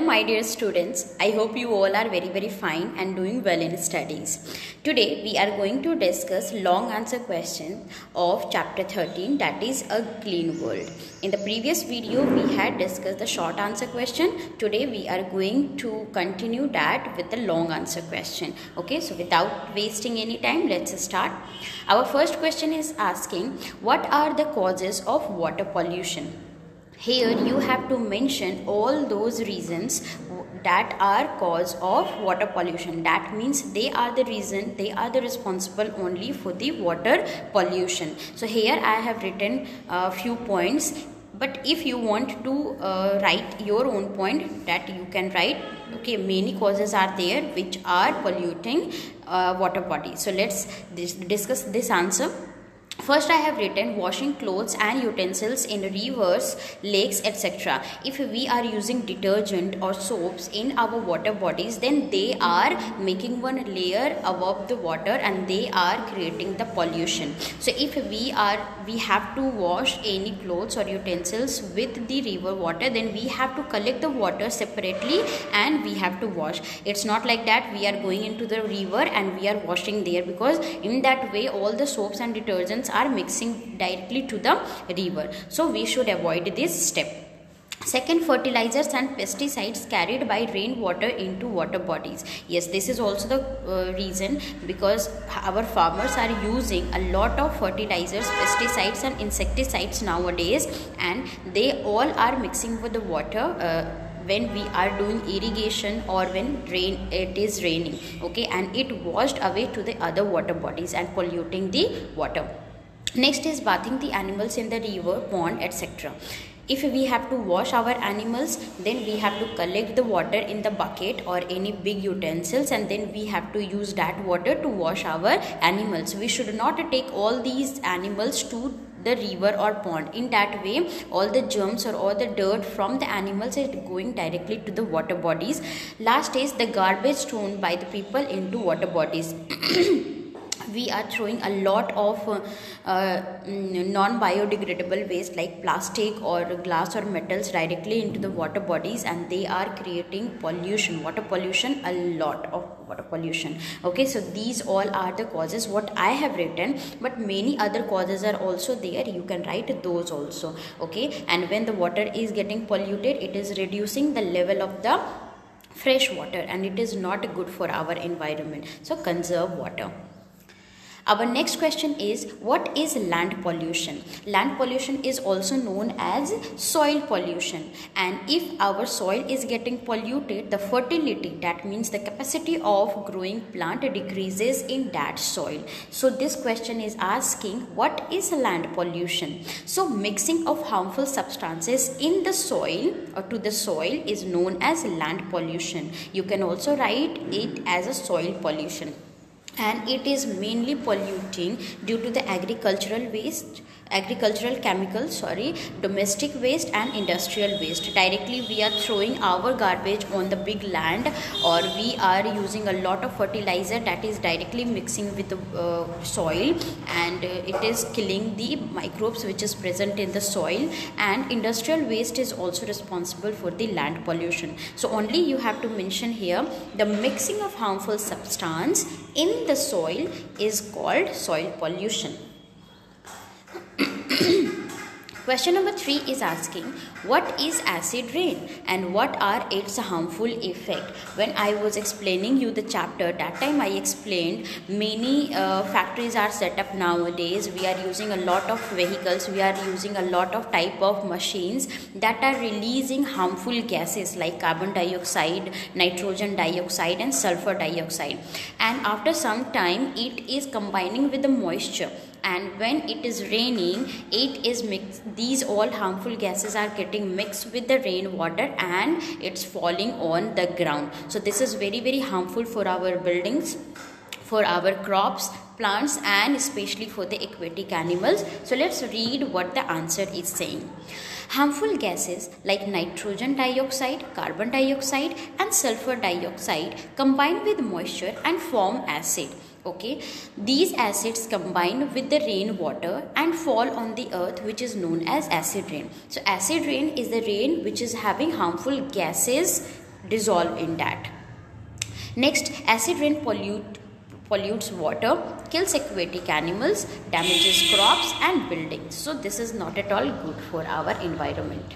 My dear students, I hope you all are very fine and doing well in studies. Today we are going to discuss long answer question of chapter 13, that is a clean world. In the previous video we had discussed the short answer question. Today we are going to continue that with the long answer question. Okay, so without wasting any time, let's start. Our first question is asking, what are the causes of water pollution? Here you have to mention all those reasons that are cause of water pollution. That means they are the reason, they are the responsible only for the water pollution. So here I have written a few points, but if you want to write your own point, that you can write. Okay, many causes are there which are polluting water bodies. So let's discuss this answer. First, I have written washing clothes and utensils in rivers, lakes, etc. If we are using detergent or soaps in our water bodies, then they are making one layer above the water and they are creating the pollution. So if we have to wash any clothes or utensils with the river water, then we have to collect the water separately and we have to wash. It's not like that we are going into the river and we are washing there, because in that way all the soaps and detergents are mixing directly to the river. So we should avoid this step. Second, fertilizers and pesticides carried by rainwater into water bodies. Yes, this is also the reason, because our farmers are using a lot of fertilizers, pesticides and insecticides nowadays, and they all are mixing with the water when we are doing irrigation or when it is raining. Okay, and it washed away to the other water bodies and polluting the water. Next is bathing the animals in the river, pond, etc. If we have to wash our animals, then we have to collect the water in the bucket or any big utensils, and then we have to use that water to wash our animals. We should not take all these animals to the river or pond. In that way, all the germs or all the dirt from the animals is going directly to the water bodies. Last is the garbage thrown by the people into water bodies. We are throwing a lot of non-biodegradable waste like plastic or glass or metals directly into the water bodies, and they are creating pollution, water pollution, a lot of water pollution. Okay, so these all are the causes what I have written, but many other causes are also there. You can write those also. Okay, and when the water is getting polluted, it is reducing the level of the fresh water and it is not good for our environment. So conserve water. Our next question is, what is land pollution? Land pollution is also known as soil pollution, and if our soil is getting polluted, the fertility, that means the capacity of growing plant, decreases in that soil. So this question is asking, what is land pollution? So mixing of harmful substances in the soil or to the soil is known as land pollution. You can also write it as a soil pollution, and it is mainly polluting due to the agricultural chemicals, domestic waste and industrial waste. Directly we are throwing our garbage on the big land, or we are using a lot of fertilizer that is directly mixing with the soil, and it is killing the microbes which is present in the soil, and industrial waste is also responsible for the land pollution. So only you have to mention here the mixing of harmful substance in the soil is called soil pollution. Question number 3 is asking, what is acid rain and what are its harmful effects? When I was explaining you the chapter, that time I explained many factories are set up nowadays. We are using a lot of vehicles, we are using a lot of type of machines that are releasing harmful gases like carbon dioxide, nitrogen dioxide and sulfur dioxide, and after some time it is combining with the moisture, and when it is raining, it is mixed. These all harmful gases are getting mixed with the rainwater and it's falling on the ground. So this is very harmful for our buildings, for our crops, plants, and especially for the aquatic animals. So let's read what the answer is saying. Harmful gases like nitrogen dioxide, carbon dioxide and sulfur dioxide combine with moisture and form acid. Okay, these acids combine with the rainwater and fall on the earth, which is known as acid rain. So acid rain is the rain which is having harmful gases dissolve in that. Next, acid rain pollutes water, kills aquatic animals, damages crops and buildings. So this is not at all good for our environment.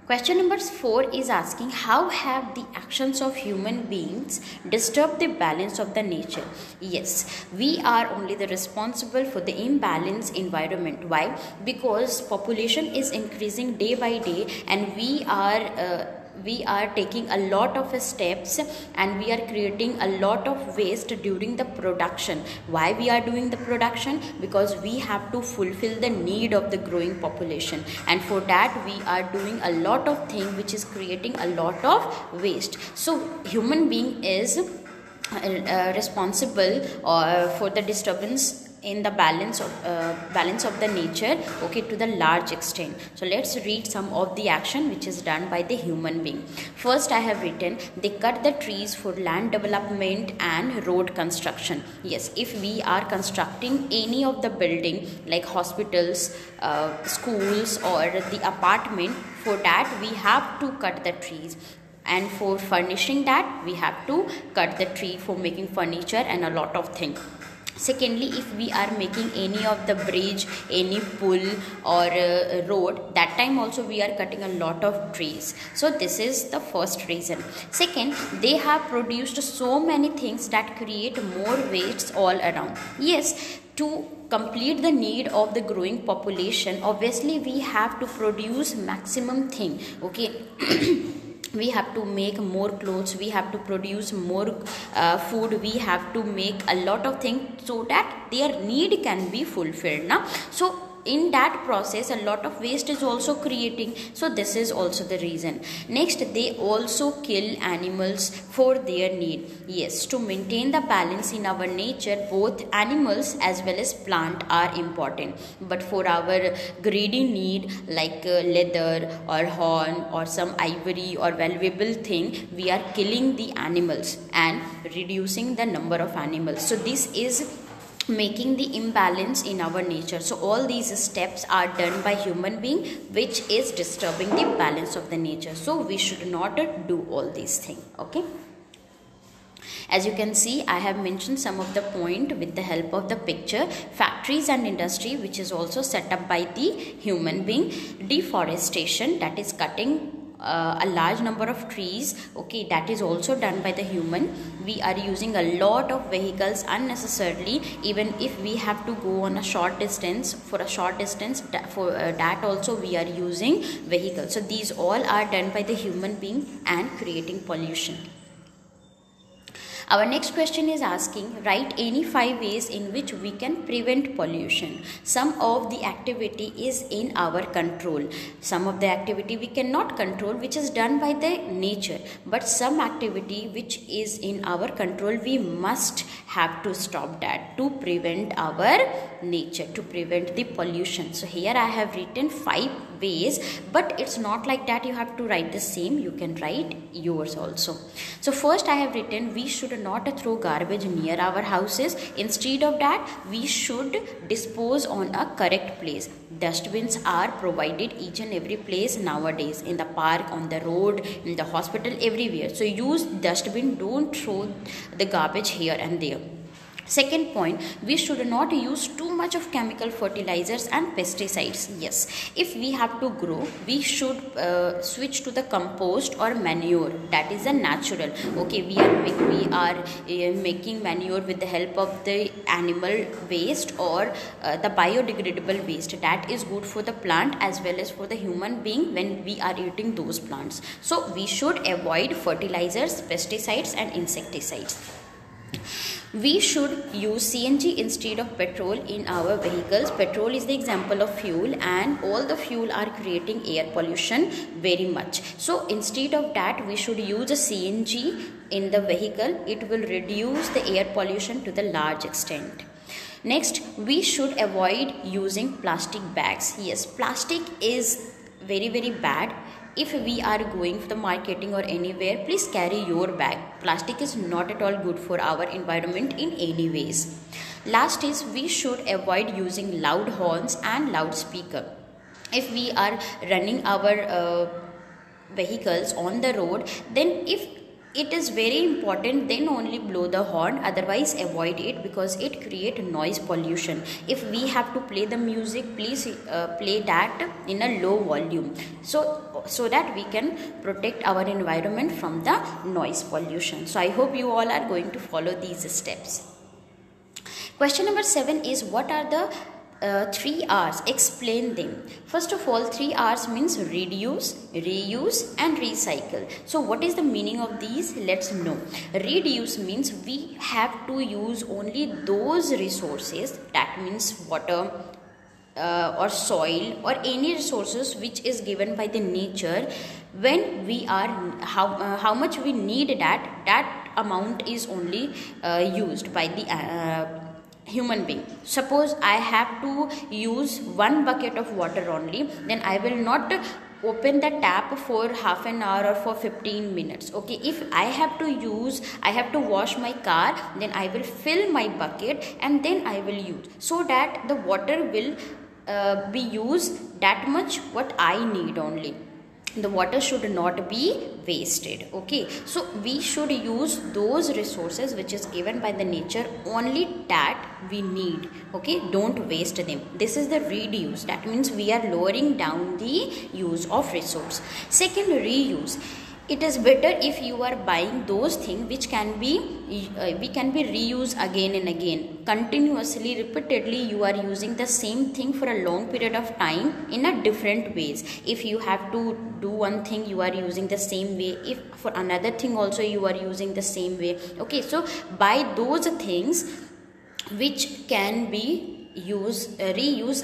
Question number 4 is asking, how have the actions of human beings disturbed the balance of the nature? Yes, we are only the responsible for the imbalanced environment. Why? Because population is increasing day by day, and we are taking a lot of steps, and we are creating a lot of waste during the production. Why we are doing the production? Because we have to fulfill the need of the growing population, and for that we are doing a lot of things which is creating a lot of waste. So human being is responsible for the disturbance in the balance of the nature, okay, to the large extent. So let's read some of the action which is done by the human being. First, I have written, they cut the trees for land development and road construction. Yes, if we are constructing any of the building like hospitals, schools or the apartment, for that we have to cut the trees. And for furnishing that, we have to cut the tree for making furniture and a lot of things. Secondly, if we are making any of the bridge, any pull or road, that time also we are cutting a lot of trees. So this is the first reason. Second, they have produced so many things that create more wastes all around. Yes, to complete the need of the growing population, obviously we have to produce maximum thing, okay. We have to make more clothes, we have to produce more food, we have to make a lot of things so that their need can be fulfilled now. So in that process a lot of waste is also creating. So this is also the reason. Next, they also kill animals for their need. Yes, to maintain the balance in our nature, both animals as well as plant are important, but for our greedy need like leather or horn or some ivory or valuable thing, we are killing the animals and reducing the number of animals. So this is making the imbalance in our nature. So all these steps are done by human being, which is disturbing the balance of the nature. So we should not do all these things, okay. As you can see, I have mentioned some of the point with the help of the picture. Factories and industry, which is also set up by the human being. Deforestation, that is cutting a large number of trees, okay, that is also done by the human. We are using a lot of vehicles unnecessarily, even if we have to go on a short distance, for a short distance, that also we are using vehicles. So these all are done by the human being and creating pollution. Our next question is asking, write any 5 ways in which we can prevent pollution. Some of the activity is in our control. Some of the activity we cannot control, which is done by the nature. But some activity which is in our control, we must have to stop that to prevent our nature, to prevent the pollution. So here I have written 5 ways, but it's not like that you have to write the same. You can write yours also. So first I have written, we should not throw garbage near our houses. Instead of that, we should dispose on a correct place. Dustbins are provided each and every place nowadays, in the park, on the road, in the hospital, everywhere. So use dustbin, don't throw the garbage here and there. Second point, we should not use too much of chemical fertilizers and pesticides. Yes, if we have to grow, we should switch to the compost or manure. That is a natural. Okay, we are making manure with the help of the animal waste or the biodegradable waste. That is good for the plant as well as for the human being when we are eating those plants. So we should avoid fertilizers, pesticides and insecticides. We should use CNG instead of petrol in our vehicles. Petrol is the example of fuel, and all the fuel are creating air pollution very much. So instead of that, we should use a CNG in the vehicle. It will reduce the air pollution to the large extent. Next, we should avoid using plastic bags. Yes, plastic is very bad. If we are going for the marketing or anywhere, please carry your bag. Plastic is not at all good for our environment in any ways. Last is, we should avoid using loud horns and loudspeaker. If we are running our vehicles on the road, then if it is very important, then only blow the horn, otherwise avoid it, because it create noise pollution. If we have to play the music, please play that in a low volume, so that we can protect our environment from the noise pollution. So I hope you all are going to follow these steps. Question number 7 is, what are the 3 R's? Explain them. First of all, 3 R's means reduce, reuse and recycle. So what is the meaning of these? Let's know. Reduce means we have to use only those resources, that means water or soil or any resources which is given by the nature, when we are how much we need, that amount is only used by the human being. Suppose I have to use 1 bucket of water only, then I will not open the tap for half an hour or for 15 minutes. Okay, if I have to wash my car, then I will fill my bucket and then I will use, so that the water will be used that much what I need only. The water should not be wasted. Okay, so we should use those resources which is given by the nature, only that we need. Okay, don't waste them. This is the reduce, that means we are lowering down the use of resource. Second, reuse. It is better if you are buying those things which can be reused again and again. Continuously, repeatedly, you are using the same thing for a long period of time in a different ways. If you have to do one thing, you are using the same way. If for another thing also you are using the same way. Okay, so buy those things which can be reuse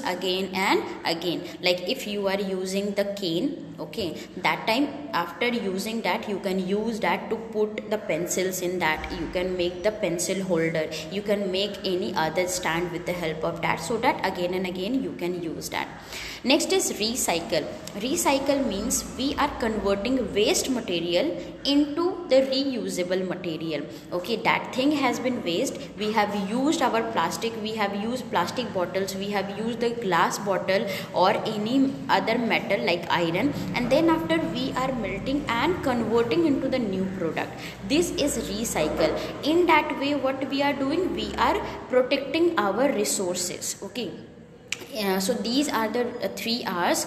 again and again. Like if you are using the cane, okay, that time after using that, you can use that to put the pencils in that. You can make the pencil holder, you can make any other stand with the help of that, so that again and again you can use that. Next is recycle. Recycle means we are converting waste material into the reusable material. Okay, that thing has been waste, we have used our plastic, we have used plastic bottles, we have used the glass bottle or any other metal like iron, and then after we are melting and converting into the new product. This is recycle. In that way, what we are doing, we are protecting our resources. Okay, so these are the 3 R's: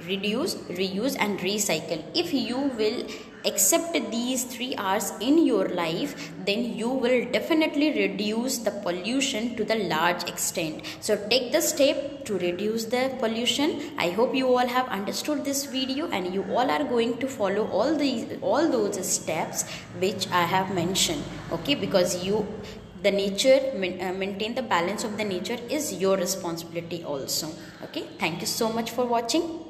reduce, reuse and recycle. If you will accept these 3 R's in your life, then you will definitely reduce the pollution to the large extent. So take the step to reduce the pollution. I hope you all have understood this video and you all are going to follow all those steps which I have mentioned. Okay, because the nature, maintain the balance of the nature is your responsibility also. Okay, thank you so much for watching.